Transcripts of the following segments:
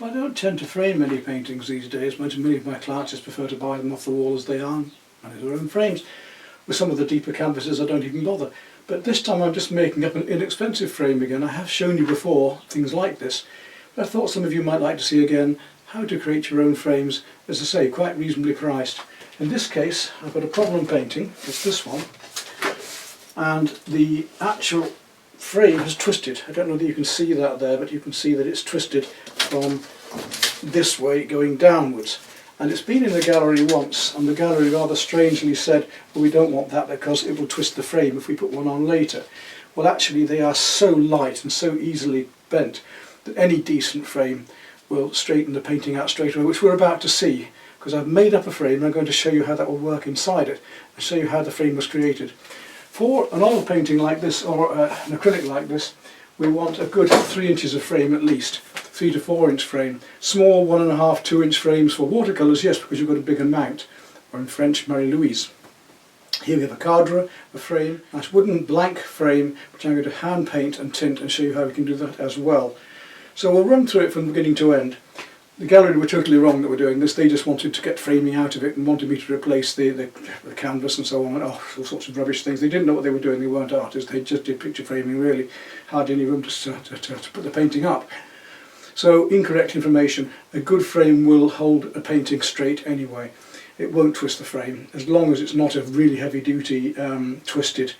I don't tend to frame many paintings these days. Many of my clients just prefer to buy them off the wall as they are and manage their own frames. With some of the deeper canvases I don't even bother. But this time I'm just making up an inexpensive frame again. I have shown you before things like this, but I thought some of you might like to see again how to create your own frames, as I say, quite reasonably priced. In this case I've got a problem painting, it's this one, and the actual frame has twisted. I don't know that you can see that there, but you can see that it's twisted from this way going downwards. And it's been in the gallery once, and the gallery rather strangely said, well, we don't want that because it will twist the frame if we put one on later. Well, actually they are so light and so easily bent that any decent frame will straighten the painting out straight away, which we're about to see, because I've made up a frame and I'm going to show you how that will work inside it and show you how the frame was created. For an oil painting like this, or an acrylic like this, we want a good 3 inches of frame at least, 3 to 4 inch frame. Small 1.5 to 2 inch frames for watercolours, yes, because you've got a bigger mount, or in French, Marie-Louise. Here we have a cadre, a frame, a nice wooden blank frame, which I'm going to hand paint and tint and show you how we can do that as well. So we'll run through it from beginning to end. The gallery were totally wrong that we're doing this. They just wanted to get framing out of it and wanted me to replace the canvas and so on, and all sorts of rubbish things. They didn't know what they were doing, they weren't artists, they just did picture framing really. Hardly any room to put the painting up. So, incorrect information. A good frame will hold a painting straight anyway. It won't twist the frame, as long as it's not a really heavy duty twisted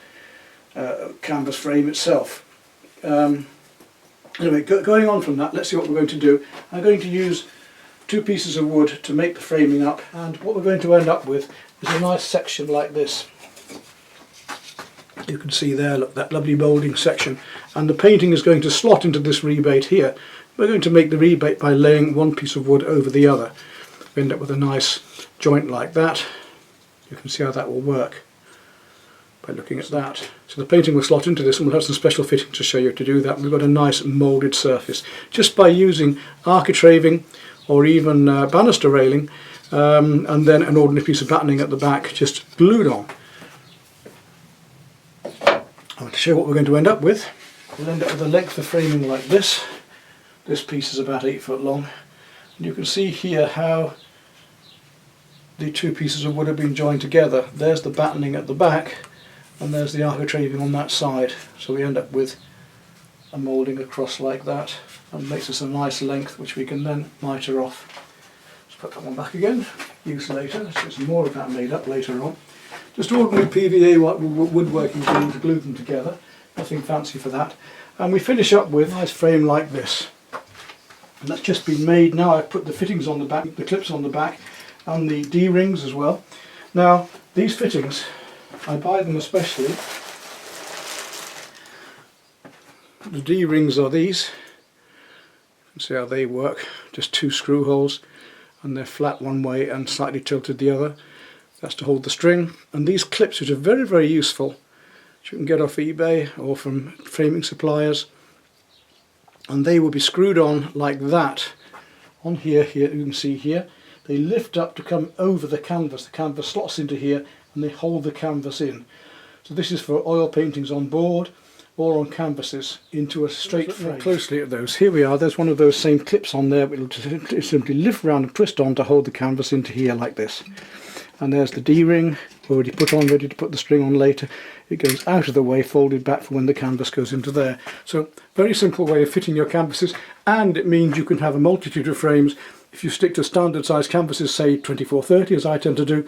canvas frame itself. Anyway, going on from that, let's see what we're going to do. I'm going to use 2 pieces of wood to make the framing up, and what we're going to end up with is a nice section like this. You can see there, look, that lovely moulding section, and the painting is going to slot into this rebate here. We're going to make the rebate by laying one piece of wood over the other. We end up with a nice joint like that. You can see how that will work by looking at that. So the painting will slot into this, and we'll have some special fitting to show you to do that. We've got a nice moulded surface just by using architraving or even banister railing, and then an ordinary piece of battening at the back just glued on. I want to show you what we're going to end up with. We'll end up with a length of framing like this. This piece is about 8 foot long, and you can see here how the 2 pieces of wood have been joined together. There's the battening at the back, and there's the architraving on that side. So we end up with a moulding across like that, and makes us a nice length which we can then mitre off. Let's put that one back again, use later. Let's get some more of that made up later on. Just ordinary PVA woodworking glue to glue them together, nothing fancy for that. And we finish up with a nice frame like this. And that's just been made. Now I've put the fittings on the back, the clips on the back, and the D-rings as well. Now these fittings, I buy them especially. The D-rings are these. You can see how they work. Just 2 screw holes, and they're flat one way and slightly tilted the other. That's to hold the string. And these clips, which are very, very useful, which you can get off eBay or from framing suppliers, and they will be screwed on like that on here. You can see here they lift up to come over the canvas slots into here, and they hold the canvas in. So this is for oil paintings on board or on canvases into a straight frame. Closely at those, here we are, there's one of those same clips on there. It'll just simply lift round and twist on to hold the canvas into here like this. And there's the D-ring already put on, ready to put the string on later. It goes out of the way, folded back for when the canvas goes into there. So very simple way of fitting your canvases, and it means you can have a multitude of frames. If you stick to standard size canvases, say 24-30 as I tend to do,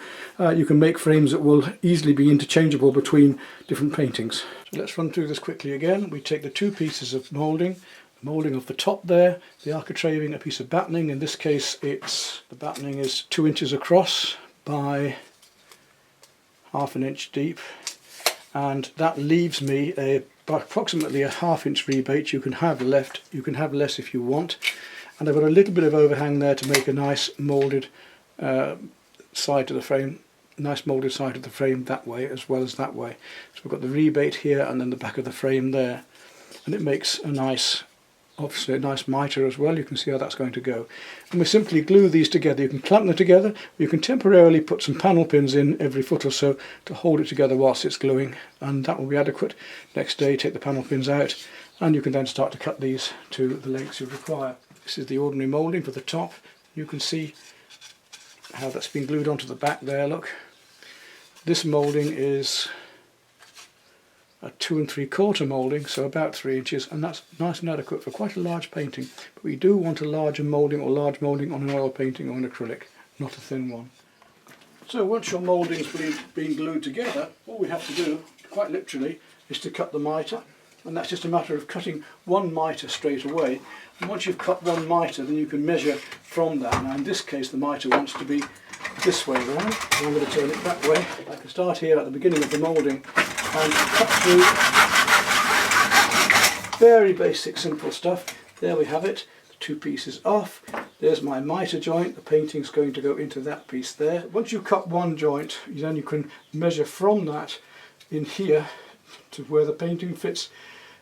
you can make frames that will easily be interchangeable between different paintings. So let's run through this quickly again. We take the 2 pieces of moulding, the moulding of the top there, the architraving, a piece of battening. In this case the battening is 2 inches across by ½ an inch deep, and that leaves me approximately a ½ inch rebate. You can have left, you can have less if you want, and I've got a little bit of overhang there to make a nice moulded side to the frame, nice moulded side of the frame that way as well as that way. So we've got the rebate here and then the back of the frame there, and it makes a nice, obviously a nice mitre as well. You can see how that's going to go. And we simply glue these together. You can clamp them together, you can temporarily put some panel pins in every foot or so to hold it together whilst it's gluing, and that will be adequate. Next day take the panel pins out, and you can then start to cut these to the lengths you require. This is the ordinary moulding for the top. You can see how that's been glued onto the back there, look. This moulding is a 2 3/4 moulding, so about 3 inches, and that's nice and adequate for quite a large painting. But we do want a larger moulding or large moulding on an oil painting or an acrylic, not a thin one. So once your moulding's been glued together, all we have to do, quite literally, is to cut the mitre. And that's just a matter of cutting one mitre straight away. And once you've cut one mitre, then you can measure from that. Now in this case the mitre wants to be this way round, so I'm going to turn it that way. I can start here at the beginning of the moulding and cut through. Very basic, simple stuff. There we have it, the 2 pieces off. There's my mitre joint, the painting's going to go into that piece there. Once you cut one joint, then you can measure from that in here to where the painting fits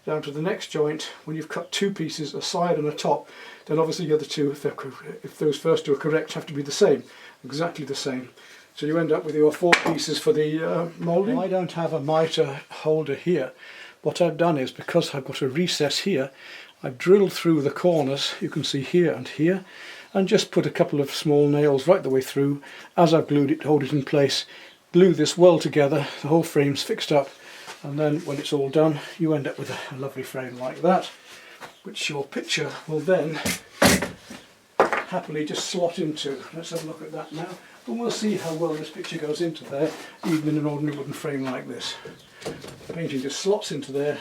down to the next joint. When you've cut 2 pieces, a side and a top, then obviously the other 2, if those first 2 are correct, have to be the same, exactly the same. So you end up with your 4 pieces for the moulding. I don't have a mitre holder here. What I've done is, because I've got a recess here, I've drilled through the corners, you can see here and here, and just put a couple of small nails right the way through as I've glued it to hold it in place. Glue this well together, the whole frame's fixed up, and then when it's all done you end up with a lovely frame like that, which your picture will then happily just slot into. Let's have a look at that now, and we'll see how well this picture goes into there, even in an ordinary wooden frame like this. The painting just slots into there,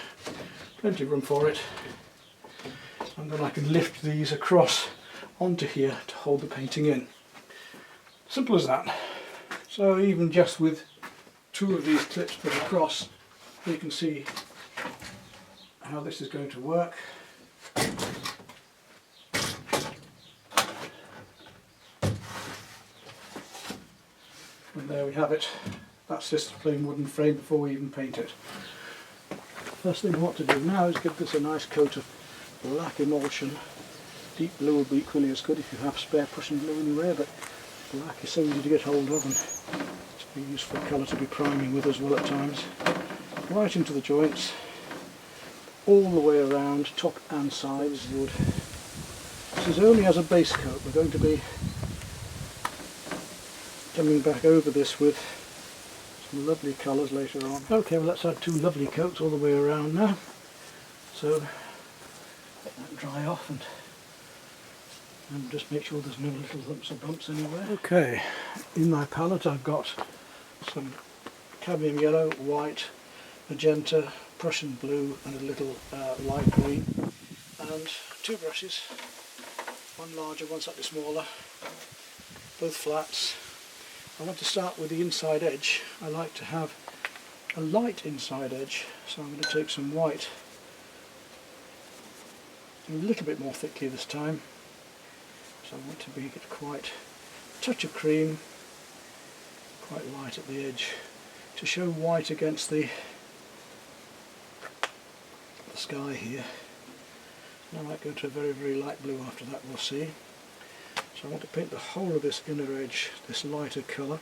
plenty of room for it, and then I can lift these across onto here to hold the painting in. Simple as that. So even just with 2 of these clips put across, you can see how this is going to work. And there we have it. That's just a plain wooden frame before we even paint it. First thing we want to do now is give this a nice coat of black emulsion. Deep blue would be equally as good if you have spare Prussian blue anywhere, but black is so easy to get hold of, and it's a useful colour to be priming with as well at times. Right into the joints, all the way around, top and sides. Wood. This is only as a base coat. We're going to be coming back over this with some lovely colours later on. Okay, well let's add 2 lovely coats all the way around now. So let that dry off and just make sure there's no little lumps or bumps anywhere. Okay, in my palette I've got some cadmium yellow, white, magenta, Prussian blue and a little light green, and 2 brushes, one larger, one slightly smaller, both flats. I want to start with the inside edge. I like to have a light inside edge, so I'm going to take some white, a little bit more thickly this time, so I want to make it quite a touch of cream, quite light at the edge, to show white against the sky here. And I might go to a very, very light blue after that, we'll see. So I want to paint the whole of this inner edge this lighter colour,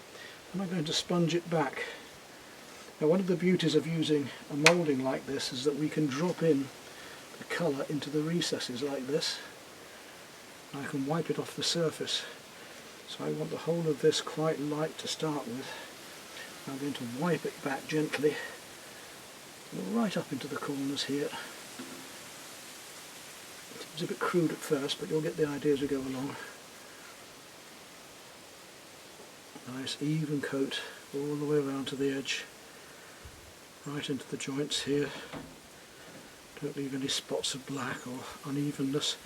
and I'm going to sponge it back. Now one of the beauties of using a moulding like this is that we can drop in the colour into the recesses like this, and I can wipe it off the surface. So I want the whole of this quite light to start with. I'm going to wipe it back gently right up into the corners here. It's a bit crude at first, but you'll get the idea as we go along. Nice even coat all the way around to the edge, right into the joints here. Don't leave any spots of black or unevenness.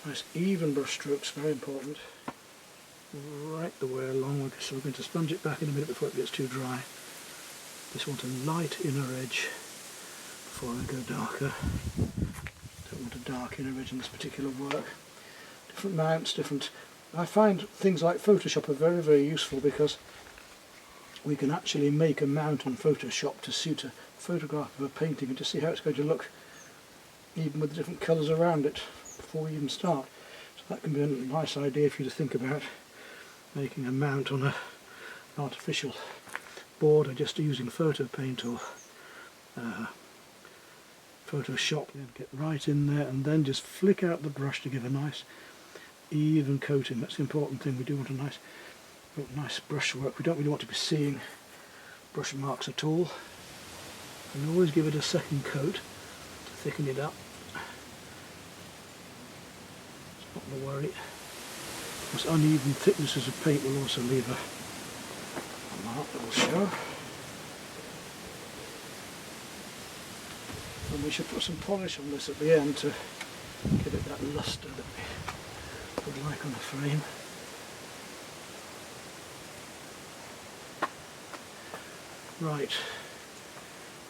Nice even brush strokes, very important. Right the way along, so we're going to sponge it back in a minute before it gets too dry. Just want a light inner edge before I go darker. Don't want a dark inner edge in this particular work. Different mounts, different... I find things like Photoshop are very, very useful because we can actually make a mount on Photoshop to suit a photograph of a painting and to see how it's going to look even with the different colours around it before we even start. So that can be a nice idea for you to think about, making a mount on an artificial board or just using photo paint or Photoshop. And get right in there and then just flick out the brush to give a nice even coating. That's the important thing. We do want a nice brushwork. We don't really want to be seeing brush marks at all. And always give it a second coat to thicken it up. It's not the worry. This uneven thicknesses of paint will also leave a mark that will show. And we should put some polish on this at the end to give it that lustre that we would like on a frame. Right,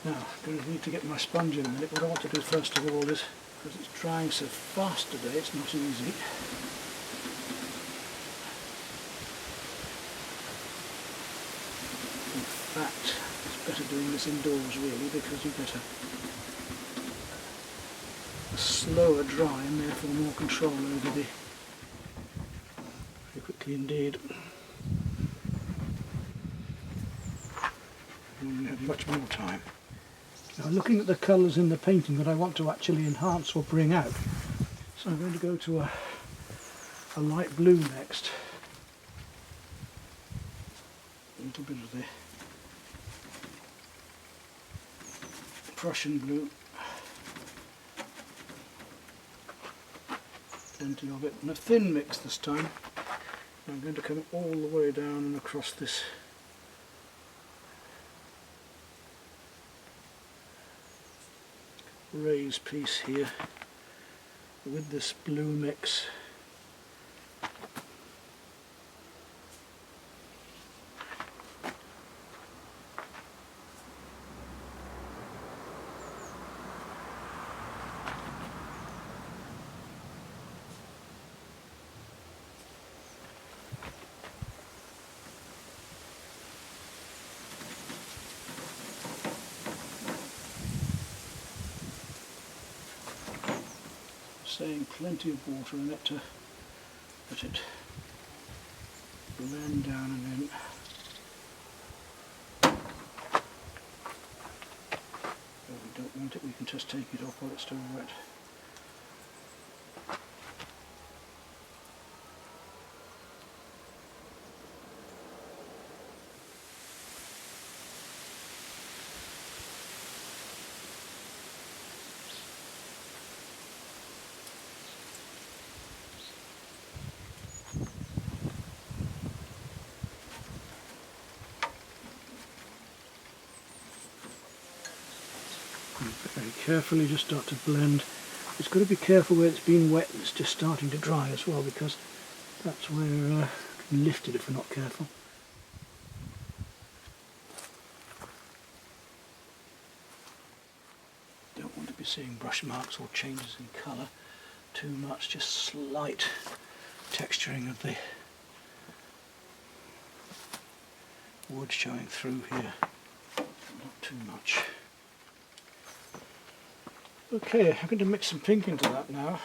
now I'm going to need to get my sponge in a minute. What I want to do first of all is, because it's drying so fast today, it's not easy. In fact, it's better doing this indoors really, because you get a slower dry and therefore more control over the, very quickly indeed. And you have much more time. Now looking at the colours in the painting that I want to actually enhance or bring out, so I'm going to go to a light blue next. A little bit of the Prussian blue, plenty of it, and a thin mix this time. I'm going to come all the way down and across this raised piece here with this blue mix. Saying plenty of water in it to let it blend down and in. If we don't want it, we can just take it off while it's still wet. Very carefully just start to blend. It's got to be careful where it's been wet and it's just starting to dry as well, because that's where it can lift it if we're not careful. Don't want to be seeing brush marks or changes in colour too much, just slight texturing of the wood showing through here, not too much. Okay, I'm going to mix some pink into that now,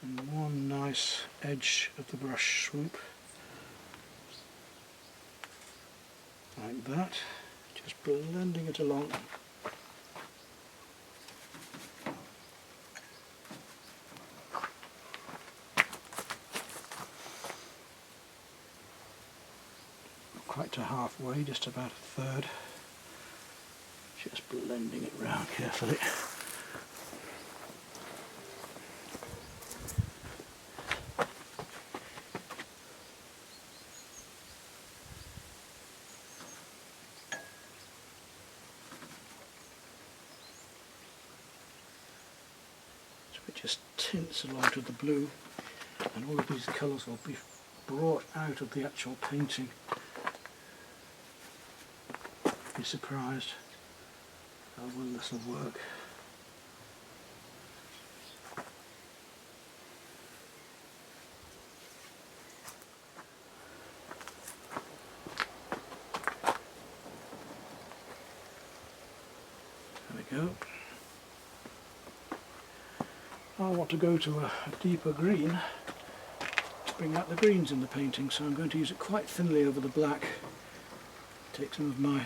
and one nice edge of the brush swoop, like that, just blending it along. Not quite to halfway, just about a third. Just blending it round carefully. So it just tints along to the blue, and all of these colours will be brought out of the actual painting. Be surprised how well this will work. There we go. I want to go to a deeper green to bring out the greens in the painting, so I'm going to use it quite thinly over the black. Take some of my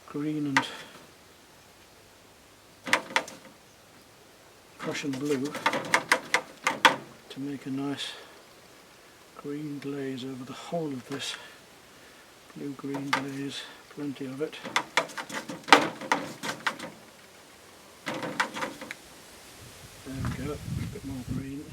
green and Prussian blue, to make a nice green glaze over the whole of this. Blue-green glaze, plenty of it. There we go, a bit more green.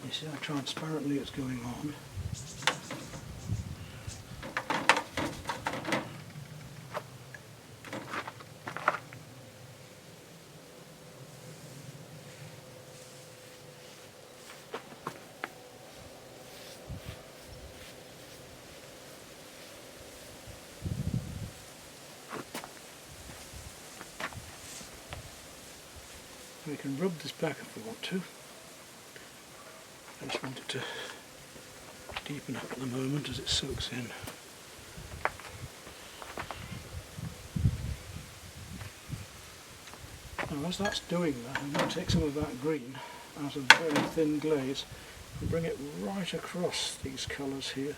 You see how transparently it's going on. We can rub this back if we want to. I just want it to deepen up at the moment as it soaks in. Now as that's doing that, I'm going to take some of that green out of a very thin glaze and bring it right across these colours here,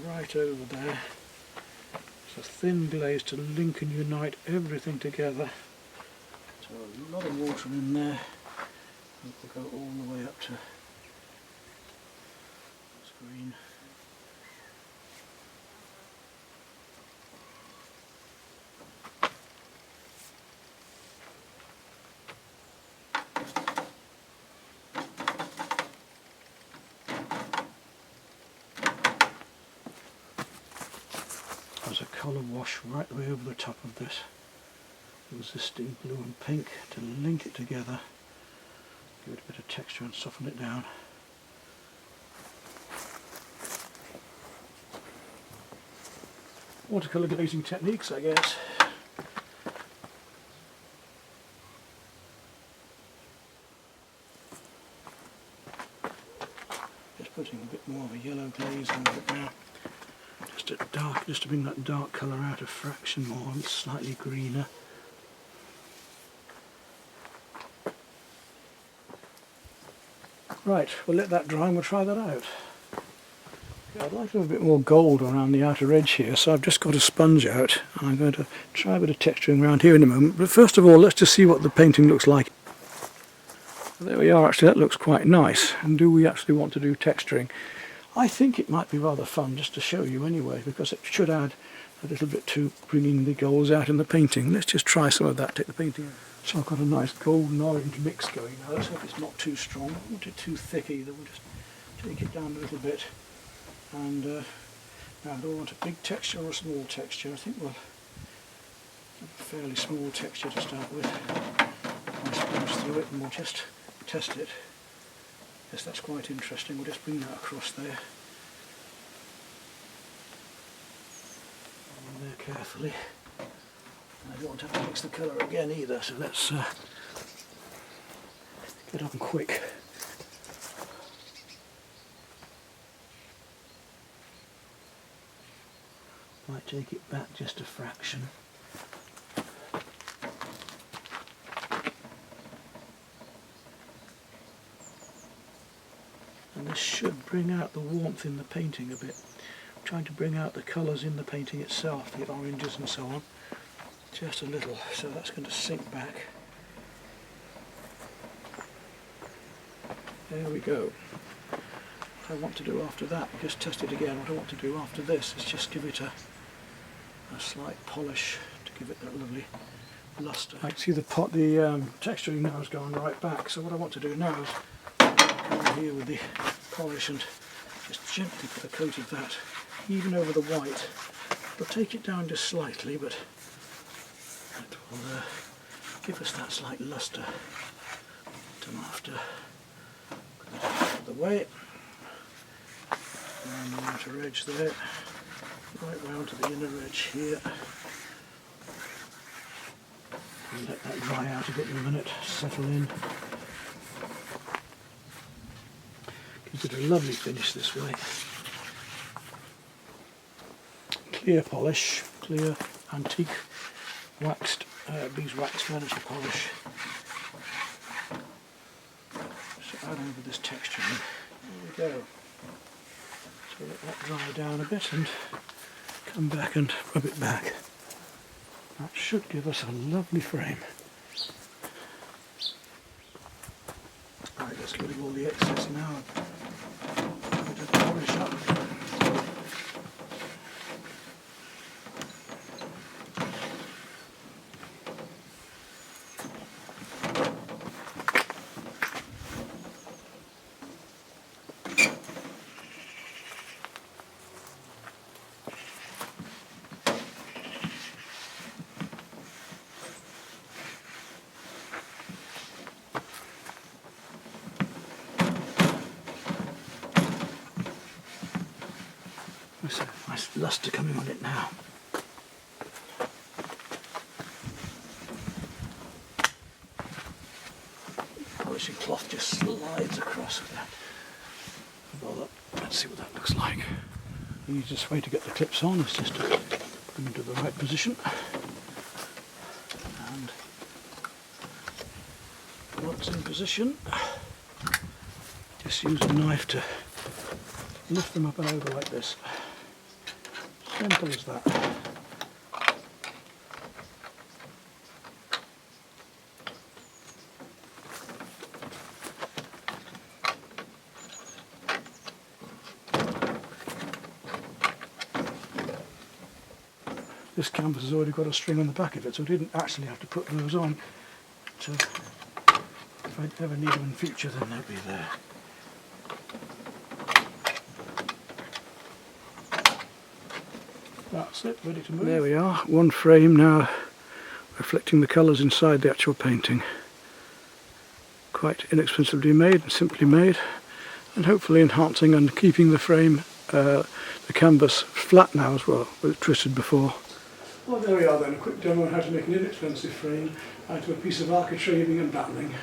right over there. It's a thin glaze to link and unite everything together. So a lot of water in there, and we'll go all the way up to this green. There's a colour wash right the way over the top of this. Resisting blue and pink to link it together, give it a bit of texture and soften it down. Watercolour glazing techniques, I guess. Just putting a bit more of a yellow glaze on it now. Just to bring that dark colour out a fraction more, and slightly greener. Right, we'll let that dry and we'll try that out. Okay, I'd like to have a bit more gold around the outer edge here, so I've just got a sponge out and I'm going to try a bit of texturing around here in a moment. But first of all, let's just see what the painting looks like. There we are, actually that looks quite nice. And do we actually want to do texturing? I think it might be rather fun just to show you anyway, because it should add a little bit to bringing the golds out in the painting. Let's just try some of that, take the painting out. So I've got a nice golden orange mix going now. Let's hope it's not too strong. I don't want it too thick either. We'll just take it down a little bit. And now do I want a big texture or a small texture? I think we'll have a fairly small texture to start with. I sponge through it and we'll just test it. Yes, that's quite interesting. We'll just bring that across there. And there carefully. I don't want to have to mix the colour again either, so let's get on quick. Might take it back just a fraction. And this should bring out the warmth in the painting a bit. I'm trying to bring out the colours in the painting itself, the oranges and so on. Just a little, so that's going to sink back. There we go. What I want to do after that, we'll just test it again. What I want to do after this is just give it a slight polish to give it that lovely lustre. I can see the texturing now has gone right back, so what I want to do now is go here with the polish and just gently put a coat of that even over the white. I'll take it down just slightly, but it will give us that slight lustre. And after, put out of the way, and the outer edge there, right round to the inner edge here. And let that dry out a bit in a minute, settle in. Gives it a lovely finish this way. Clear polish, clear antique waxed beeswax furniture polish. So add over this texture. There we go. So let that dry down a bit and come back and rub it back. That should give us a lovely frame. Right, let's get rid of all the excess now. Put the polish up. There's a nice lustre coming on it now. Polishing cloth just slides across with that. Well, let's see what that looks like. The easiest way to get the clips on is just to put them into the right position. And once in position, just use a knife to lift them up and over like this. Simple as that. This canvas has already got a string on the back of it, so I didn't actually have to put those on. So if I ever need them in future, then they'll be there. That's it, ready to move. There we are, one frame now reflecting the colours inside the actual painting. Quite inexpensively made and simply made, and hopefully enhancing and keeping the frame, the canvas flat now as well, with it twisted before. Well, there we are then, a quick demo on how to make an inexpensive frame out of a piece of architraving and battling.